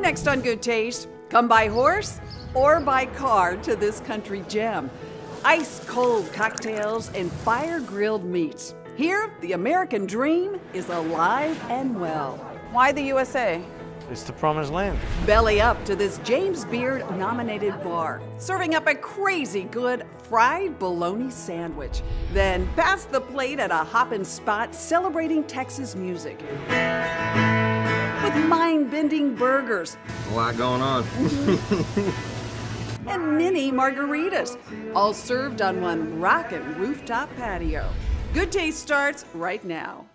Next on Good Taste, come by horse or by car to this country gem. Ice-cold cocktails and fire-grilled meats. Here, the American dream is alive and well. Why the USA? It's the promised land. Belly up to this James Beard-nominated bar, serving up a crazy good fried bologna sandwich. Then pass the plate at a hoppin' spot celebrating Texas music. With mind-bending burgers. A lot going on. And mini margaritas, all served on one rockin' rooftop patio. Good Taste starts right now.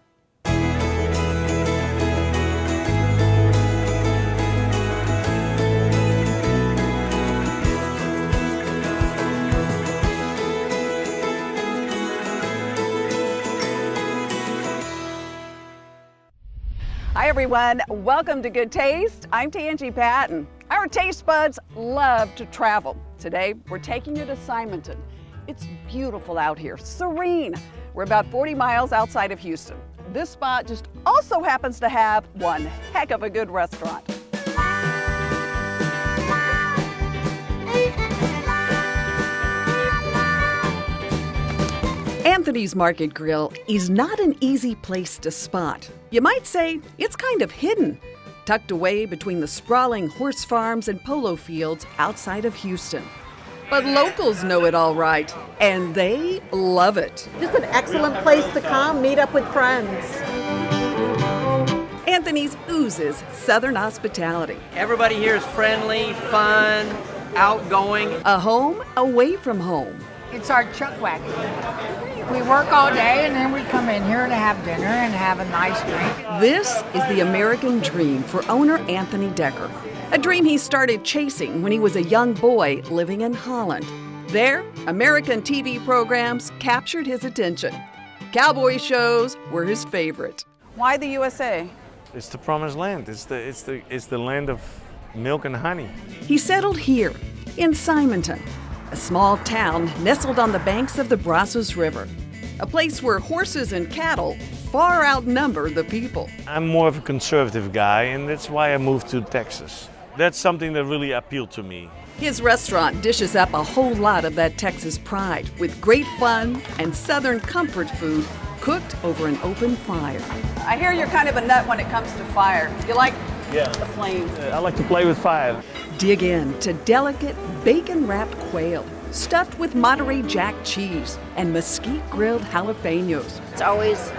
Hi everyone, welcome to Good Taste. I'm Tanji Patton. Our taste buds love to travel. Today, we're taking you to Simonton. It's beautiful out here, serene. We're about 40 miles outside of Houston. This spot just also happens to have one heck of a good restaurant. Anthonie's Market Grill is not an easy place to spot. You might say it's kind of hidden, tucked away between the sprawling horse farms and polo fields outside of Houston. But locals know it all right, and they love it. Just an excellent place to come, meet up with friends. Anthonie's oozes Southern hospitality. Everybody here is friendly, fun, outgoing. A home away from home. It's our chuck wagon. We work all day and then we come in here to have dinner and have a nice drink. This is the American dream for owner Anthonie Decker. A dream he started chasing when he was a young boy living in Holland. There, American TV programs captured his attention. Cowboy shows were his favorite. Why the USA? It's the promised land. It's the land of milk and honey. He settled here in Simonton, a small town nestled on the banks of the Brazos River, a place where horses and cattle far outnumber the people. I'm more of a conservative guy, and that's why I moved to Texas. That's something that really appealed to me. His restaurant dishes up a whole lot of that Texas pride with great fun and Southern comfort food cooked over an open fire. I hear you're kind of a nut when it comes to fire. You like the flames? I like to play with fire. Dig in to delicate bacon-wrapped quail, stuffed with Monterey Jack cheese and mesquite-grilled jalapenos. It's always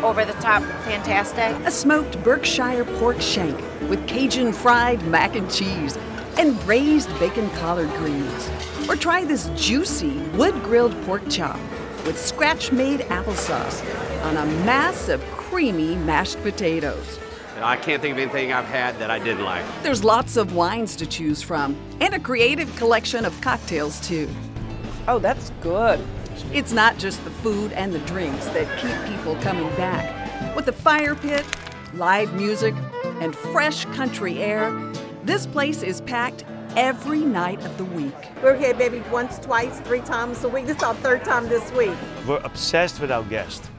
over the top fantastic. A smoked Berkshire pork shank with Cajun-fried mac and cheese and braised bacon collard greens. Or try this juicy wood-grilled pork chop with scratch-made applesauce on a mass of creamy mashed potatoes. I can't think of anything I've had that I didn't like. There's lots of wines to choose from and a creative collection of cocktails, too. Oh, that's good. It's not just the food and the drinks that keep people coming back. With a fire pit, live music, and fresh country air, this place is packed every night of the week. We're here maybe once, twice, 3 times a week. This is our 3rd time this week. We're obsessed with our guests.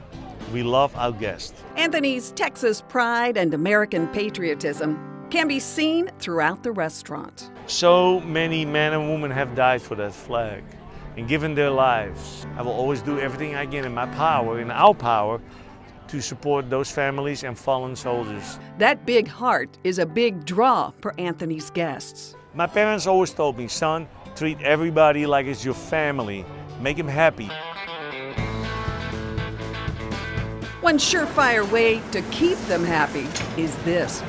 We love our guests. Anthonie's Texas pride and American patriotism can be seen throughout the restaurant. So many men and women have died for that flag and given their lives. I will always do everything I can in my power, in our power, to support those families and fallen soldiers. That big heart is a big draw for Anthonie's guests. My parents always told me, son, treat everybody like it's your family. Make them happy. One surefire way to keep them happy is this: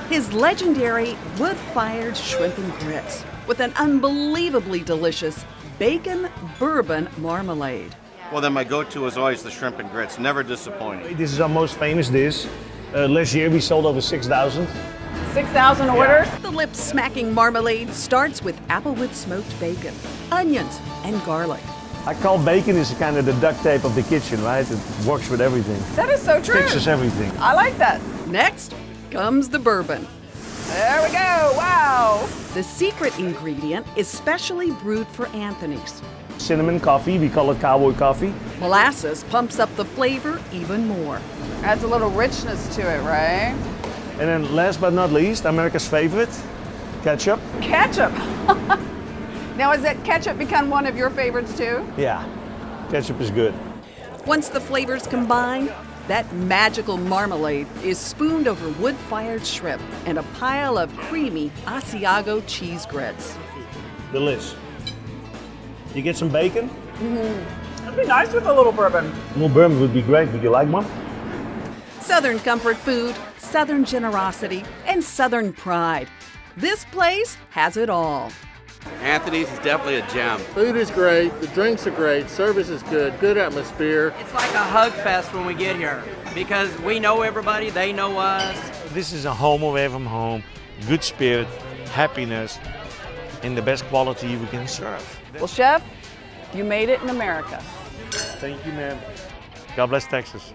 his legendary wood-fired shrimp and grits with an unbelievably delicious bacon bourbon marmalade. Well, then my go-to is always the shrimp and grits, never disappointing. This is our most famous dish. Last year we sold over 6,000. 6,000 orders? The lip-smacking marmalade starts with applewood smoked bacon, onions, and garlic. I call bacon is kind of the duct tape of the kitchen, right? It works with everything. That is so true. Fixes everything. I like that. Next comes the bourbon. There we go, wow. The secret ingredient is specially brewed for Anthonie's. Cinnamon coffee, we call it cowboy coffee. Molasses pumps up the flavor even more. Adds a little richness to it, right? And then last but not least, America's favorite, Ketchup? Ketchup. Now, has that ketchup become one of your favorites too? Yeah, ketchup is good. Once the flavors combine, that magical marmalade is spooned over wood-fired shrimp and a pile of creamy Asiago cheese grits. Delish. You get some bacon? It'd be nice with a little bourbon. A little bourbon would be great. Would you like one? Southern comfort food, Southern generosity, and Southern pride. This place has it all. Anthony's is definitely a gem. Food is great, the drinks are great, service is good atmosphere. It's like a hug fest when we get here because we know everybody, they know us. This is a home away from home. Good spirit, happiness, and the best quality we can serve. Well, Chef, you made it in America. Thank you, ma'am. God bless Texas.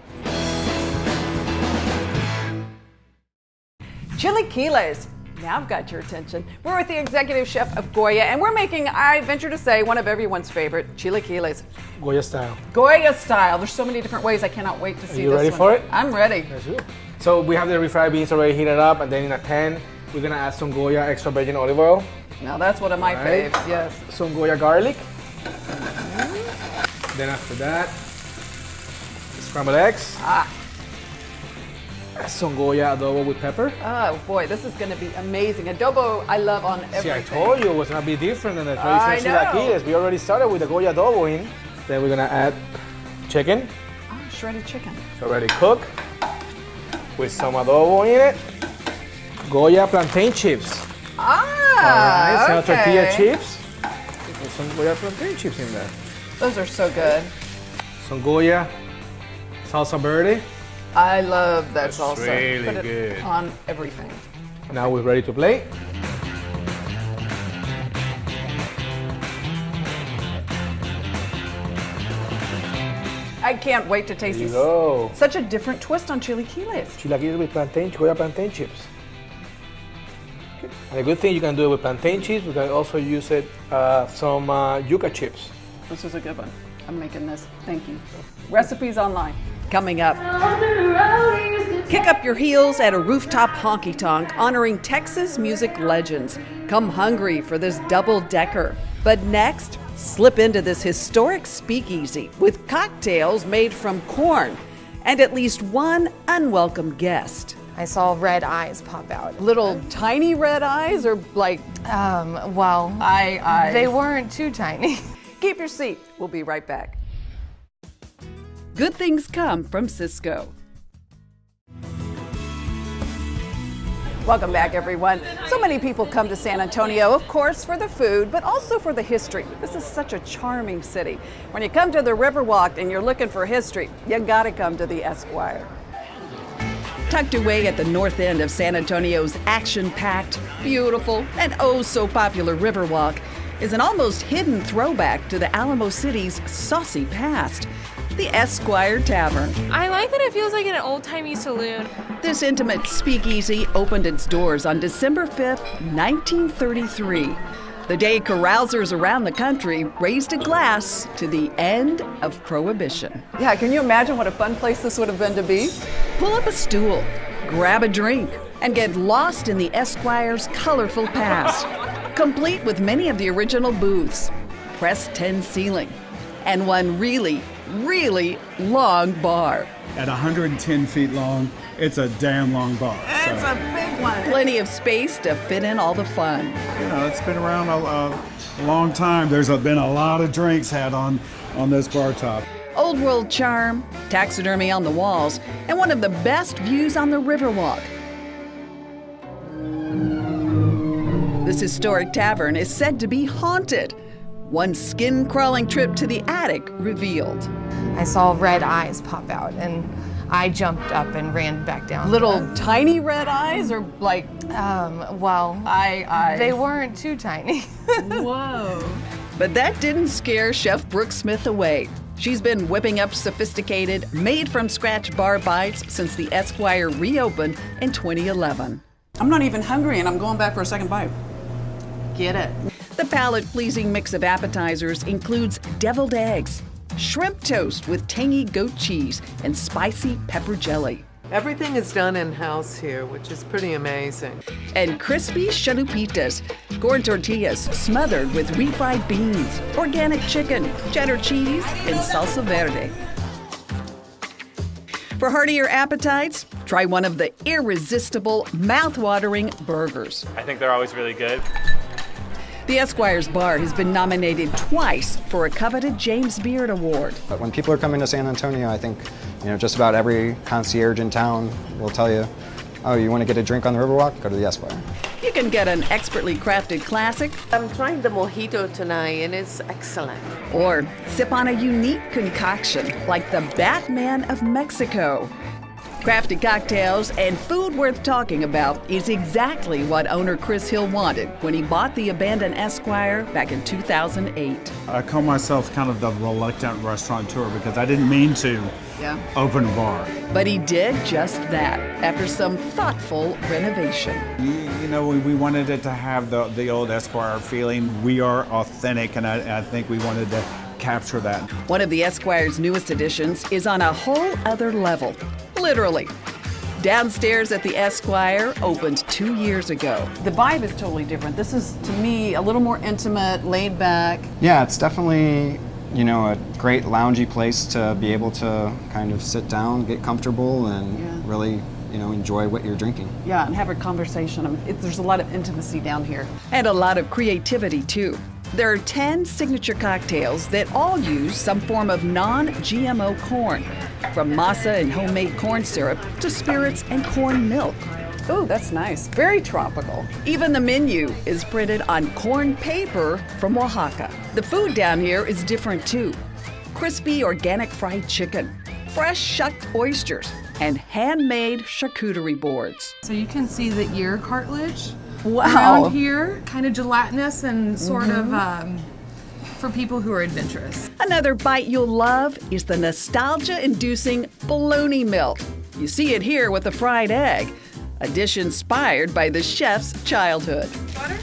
Chilaquiles. Now I've got your attention. We're with the executive chef of Goya, and we're making, I venture to say, one of everyone's favorite, chilaquiles. Goya style. Goya style. There's so many different ways. I cannot wait to see this. You ready one. for it? I'm ready. So we have the refried beans already heated up, and then in a pan, we're gonna add some Goya extra virgin olive oil. Now that's one of my Right. faves, yes. Some Goya garlic. Then after that, scrambled eggs. Some Goya adobo with pepper. Oh boy, this is going to be amazing. Adobo, I love on everything. See, I told you it was gonna be different than the I traditional know. chilaquiles. We already started with the Goya adobo in. Then we're gonna add chicken. Oh, shredded chicken. It's already cooked with some adobo in it. Goya plantain chips. Ah, Some okay. tortilla chips. With some Goya plantain chips in there. Those are so good. Some Goya salsa verde. I love that salsa. really Put it good. on everything. Now we're ready to plate. I can't wait to taste There you these. go. Such a different twist on chilaquiles. Chilaquiles with plantain, Goya plantain chips. Okay. And the good thing you can do it with plantain chips. We can also use it some yuca chips. This is a good one. I'm making this. Thank you. Recipes online. Coming up. Kick up your heels at a rooftop honky-tonk honoring Texas music legends. Come hungry for this double-decker. But next, slip into this historic speakeasy with cocktails made from corn and at least one unwelcome guest. I saw red eyes pop out. Little tiny red eyes or like Well, eyes? they weren't too tiny. Keep your seat. We'll be right back. Good things come from Cisco. Welcome back, everyone. So many people come to San Antonio, of course, for the food, but also for the history. This is such a charming city. When you come to the Riverwalk and you're looking for history, you gotta come to the Esquire. Tucked away at the north end of San Antonio's action-packed, beautiful, and oh so popular Riverwalk is an almost hidden throwback to the Alamo City's saucy past, the Esquire Tavern. I like that it feels like an old-timey saloon. This intimate speakeasy opened its doors on December 5th, 1933, the day carousers around the country raised a glass to the end of Prohibition. Yeah, can you imagine what a fun place this would have been to be? Pull up a stool, grab a drink, and get lost in the Esquire's colorful past, complete with many of the original booths, pressed tin ceiling, and one really long bar. At 110 feet long, it's a damn long bar. It's a big one. Plenty of space to fit in all the fun. You know, it's been around a long time. There's been a lot of drinks had on this bar top. Old world charm, taxidermy on the walls, and one of the best views on the Riverwalk. This historic tavern is said to be haunted. One skin-crawling trip to the attic revealed. I saw red eyes pop out, and I jumped up and ran back down. Little tiny red eyes or like, well, eyes? they weren't too tiny. Whoa. But that didn't scare Chef Brooke Smith away. She's been whipping up sophisticated, made-from-scratch bar bites since the Esquire reopened in 2011. I'm not even hungry, and I'm going back for a second bite. Get it. The palate-pleasing mix of appetizers includes deviled eggs, shrimp toast with tangy goat cheese, and spicy pepper jelly. Everything is done in-house here, which is pretty amazing. And crispy chalupitas, corn tortillas smothered with refried beans, organic chicken, cheddar cheese, and salsa verde. For heartier appetites, try one of the irresistible, mouth-watering burgers. I think they're always really good. The Esquire's Bar has been nominated twice for a coveted James Beard Award. But when people are coming to San Antonio, I think just about every concierge in town will tell you, oh, you want to get a drink on the Riverwalk? Go to the Esquire. You can get an expertly crafted classic. I'm trying the mojito tonight, and it's excellent. Or sip on a unique concoction like the Batman of Mexico. Crafted cocktails and food worth talking about is exactly what owner Chris Hill wanted when he bought the abandoned Esquire back in 2008. I call myself kind of the reluctant restaurateur because I didn't mean to open a bar. But he did just that after some thoughtful renovation. We wanted it to have the old Esquire feeling. We are authentic, and I think we wanted to capture that. One of the Esquire's newest additions is on a whole other level, literally. Downstairs at the Esquire opened 2 years ago. The vibe is totally different. This is, to me, a little more intimate, laid back. Yeah, it's definitely, a great loungy place to be able to kind of sit down, get comfortable, and really, enjoy what you're drinking. Yeah, and have a conversation. There's a lot of intimacy down here. And a lot of creativity, too. There are 10 signature cocktails that all use some form of non-GMO corn, from masa and homemade corn syrup to spirits and corn milk. Oh, that's nice. Very tropical. Even the menu is printed on corn paper from Oaxaca. The food down here is different too. Crispy organic fried chicken, fresh shucked oysters, and handmade charcuterie boards. So you can see the ear cartilage wow. around here, kind of gelatinous and sort of for people who are adventurous. Another bite you'll love is the nostalgia-inducing bologna melt. You see it here with the fried egg, a dish inspired by the chef's childhood. Butter?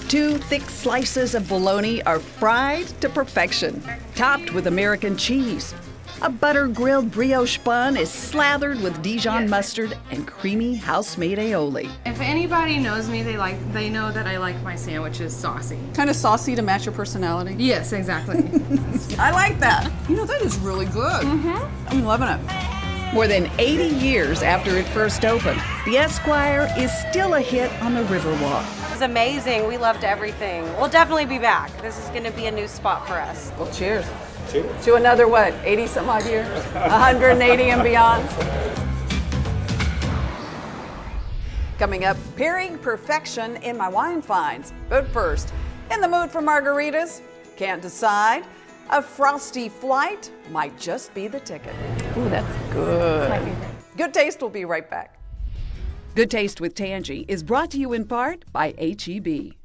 2 thick slices of bologna are fried to perfection, topped with American cheese. A butter-grilled brioche bun is slathered with Dijon mustard and creamy house-made aioli. If anybody knows me, they know that I like my sandwiches saucy. Kind of saucy to match your personality? Yes, exactly. I like that. That is really good. I'm loving it. More than 80 years after it first opened, the Esquire is still a hit on the Riverwalk. It was amazing. We loved everything. We'll definitely be back. This is going to be a new spot for us. Well, cheers. To another, 80 some odd years? 180 and beyond? Coming up, pairing perfection in my wine finds. But first, in the mood for margaritas? Can't decide? A frosty flight might just be the ticket. Ooh, that's good. That's my favorite. Goodtaste will be right back. Goodtaste with Tanji is brought to you in part by H-E-B.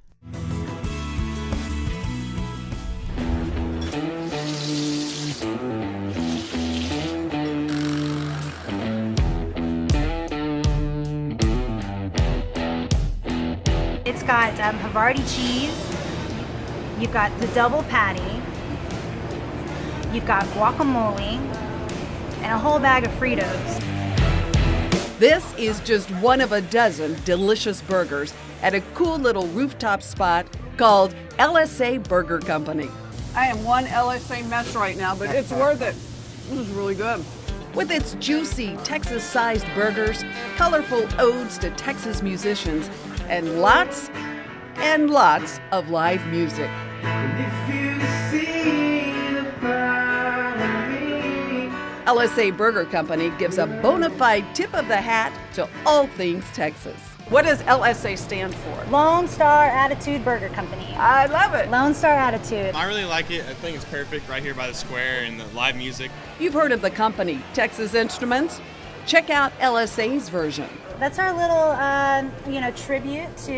It's got Havarti cheese, you've got the double patty, you've got guacamole, and a whole bag of Fritos. This is just one of a dozen delicious burgers at a cool little rooftop spot called LSA Burger Company. I am one LSA mess right now, but it's worth it. This is really good. With its juicy Texas-sized burgers, colorful odes to Texas musicians, and lots of live music. LSA Burger Company gives a bona fide tip of the hat to all things Texas. What does LSA stand for? Lone Star Attitude Burger Company. I love it. Lone Star Attitude. I really like it. I think it's perfect right here by the square and the live music. You've heard of the company, Texas Instruments? Check out LSA's version. That's our little, tribute to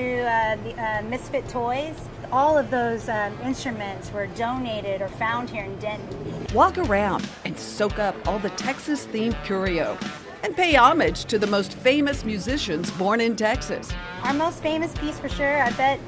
the Misfit Toys. All of those instruments were donated or found here in Denton. Walk around and soak up all the Texas-themed curio and pay homage to the most famous musicians born in Texas. Our most famous piece for sure, I bet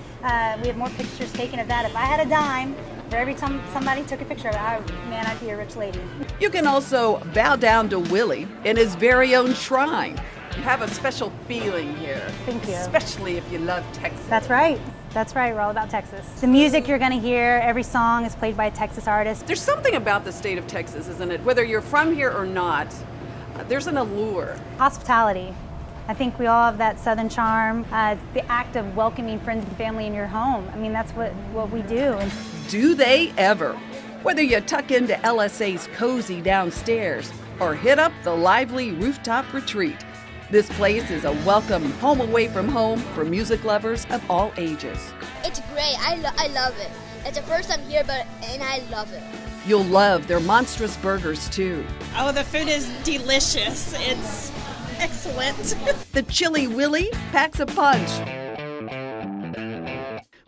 we have more pictures taken of that. If I had a dime, Every time somebody took a picture of it, man, I'd be a rich lady. You can also bow down to Willie in his very own shrine. You have a special feeling here. Thank you. Especially if you love Texas. That's right. That's right. We're all about Texas. The music you're going to hear, every song is played by a Texas artist. There's something about the state of Texas, isn't it? Whether you're from here or not, there's an allure. Hospitality. I think we all have that Southern charm. The act of welcoming friends and family in your home. I mean, that's what we do. And do they ever? Whether you tuck into LSA's cozy downstairs or hit up the lively rooftop retreat, this place is a welcome home away from home for music lovers of all ages. It's great. I love it. It's the first time here, and I love it. You'll love their monstrous burgers, too. Oh, the food is delicious. It's excellent. The Chili Willy packs a punch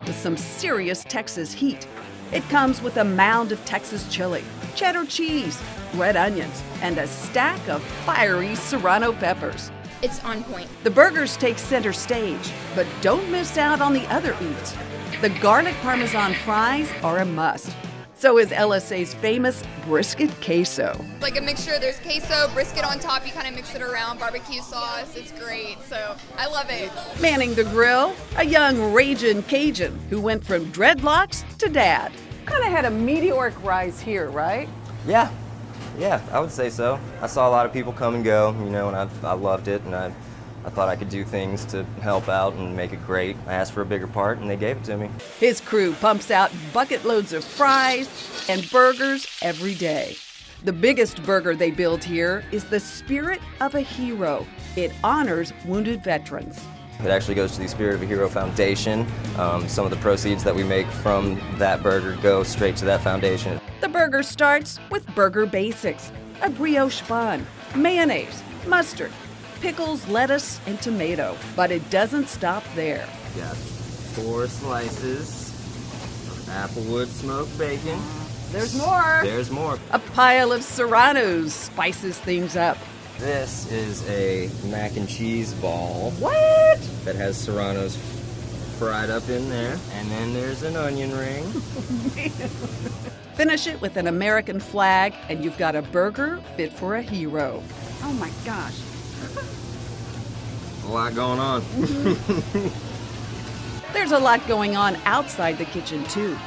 with some serious Texas heat. It comes with a mound of Texas chili, cheddar cheese, red onions, and a stack of fiery serrano peppers. It's on point. The burgers take center stage, but don't miss out on the other eats. The garlic parmesan fries are a must. So is LSA's famous brisket queso. Like a mixture, there's queso, brisket on top, you kind of mix it around, barbecue sauce, it's great, so I love it. Manning the grill, a young ragin' Cajun who went from dreadlocks to dad. Kind of had a meteoric rise here, right? Yeah, I would say so. I saw a lot of people come and go, and I loved it, and I thought I could do things to help out and make it great. I asked for a bigger part, and they gave it to me. His crew pumps out bucket loads of fries and burgers every day. The biggest burger they build here is the Spirit of a Hero. It honors wounded veterans. It actually goes to the Spirit of a Hero Foundation. Some of the proceeds that we make from that burger go straight to that foundation. The burger starts with burger basics, a brioche bun, mayonnaise, mustard, pickles, lettuce, and tomato. But it doesn't stop there. Got 4 slices of applewood smoked bacon. There's more. There's more. A pile of serranos spices things up. This is a mac and cheese ball. What? That has serranos fried up in there. And then there's an onion ring. Finish it with an American flag, and you've got a burger fit for a hero. Oh my gosh. A lot going on. There's a lot going on outside the kitchen, too.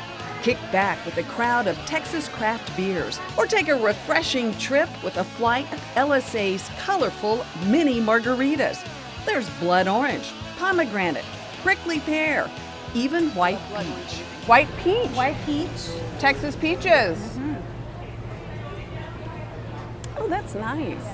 Kick back with a crowd of Texas craft beers, or take a refreshing trip with a flight of LSA's colorful mini margaritas. There's blood orange, pomegranate, prickly pear, even white peach. White peach? White peach. Texas peaches. Oh, that's nice.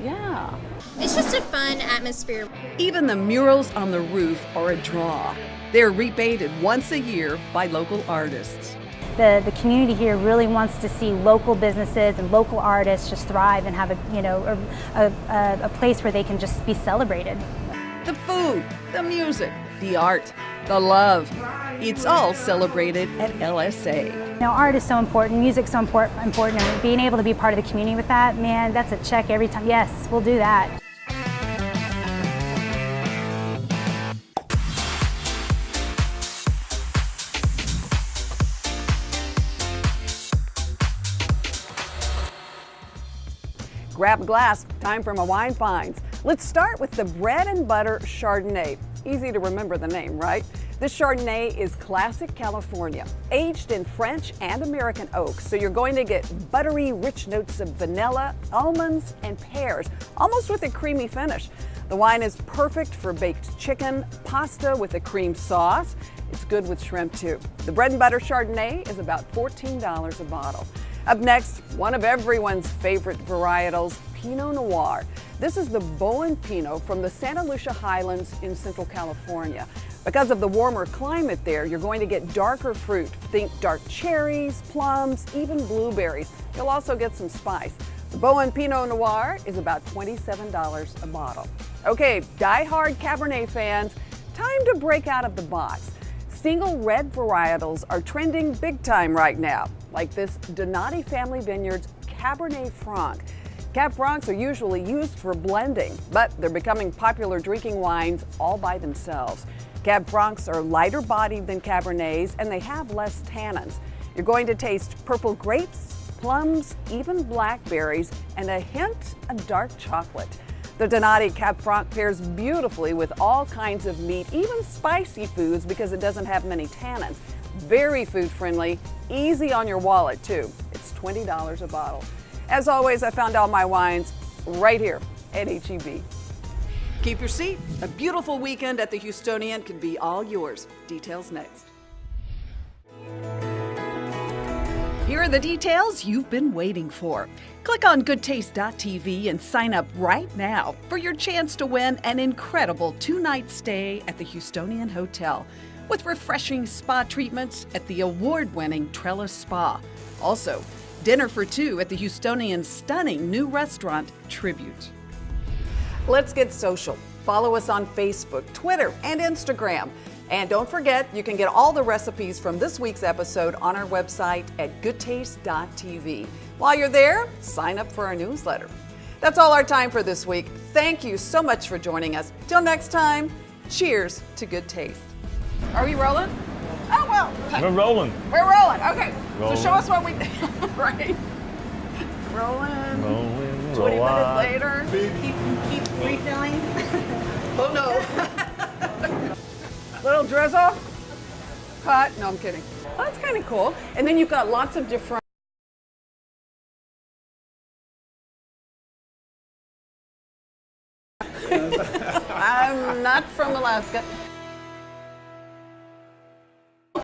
Yeah. It's just a fun atmosphere. Even the murals on the roof are a draw. They're repainted once a year by local artists. The community here really wants to see local businesses and local artists just thrive and have a place where they can just be celebrated. The food, the music, the art, the love. It's all celebrated at LSA. Art is so important, music's so important, and being able to be part of the community with that, man, that's a check every time. Yes, we'll do that. Grab a glass, time for my wine finds. Let's start with the bread and butter Chardonnay. Easy to remember the name, right? This Chardonnay is classic California, aged in French and American oak. So you're going to get buttery, rich notes of vanilla, almonds, and pears, almost with a creamy finish. The wine is perfect for baked chicken, pasta with a cream sauce. It's good with shrimp too. The bread and butter Chardonnay is about $14 a bottle. Up next, one of everyone's favorite varietals, Pinot Noir. This is the Bowen Pinot from the Santa Lucia Highlands in Central California. Because of the warmer climate there, you're going to get darker fruit. Think dark cherries, plums, even blueberries. You'll also get some spice. The Bowen Pinot Noir is about $27 a bottle. Okay, die-hard Cabernet fans, time to break out of the box. Single red varietals are trending big time right now, like this Donati Family Vineyards Cabernet Franc. Cab Francs are usually used for blending, but they're becoming popular drinking wines all by themselves. Cab Francs are lighter bodied than Cabernets, and they have less tannins. You're going to taste purple grapes, plums, even blackberries, and a hint of dark chocolate. The Donati Cab Franc pairs beautifully with all kinds of meat, even spicy foods, because it doesn't have many tannins. Very food friendly, easy on your wallet too. It's $20 a bottle. As always, I found all my wines right here at HEB. Keep your seat. A beautiful weekend at the Houstonian can be all yours. Details next. Here are the details you've been waiting for. Click on goodtaste.tv and sign up right now for your chance to win an incredible 2-night stay at the Houstonian Hotel with refreshing spa treatments at the award-winning Trellis Spa. Also, dinner for 2 at the Houstonian's stunning new restaurant, Tribute. Let's get social. Follow us on Facebook, Twitter, and Instagram. And don't forget, you can get all the recipes from this week's episode on our website at goodtaste.tv. While you're there, sign up for our newsletter. That's all our time for this week. Thank you so much for joining us. Till next time, cheers to good taste. Are we rolling? Oh, well. We're rolling. We're rolling. Okay. Rolling. So show us what we did. Right. Rolling. Rolling. 20 minutes later. Keep refilling. Oh, no. Little drizzle. Cut. No, I'm kidding. Oh, that's kind of cool. And then you've got lots of different. I'm not from Alaska.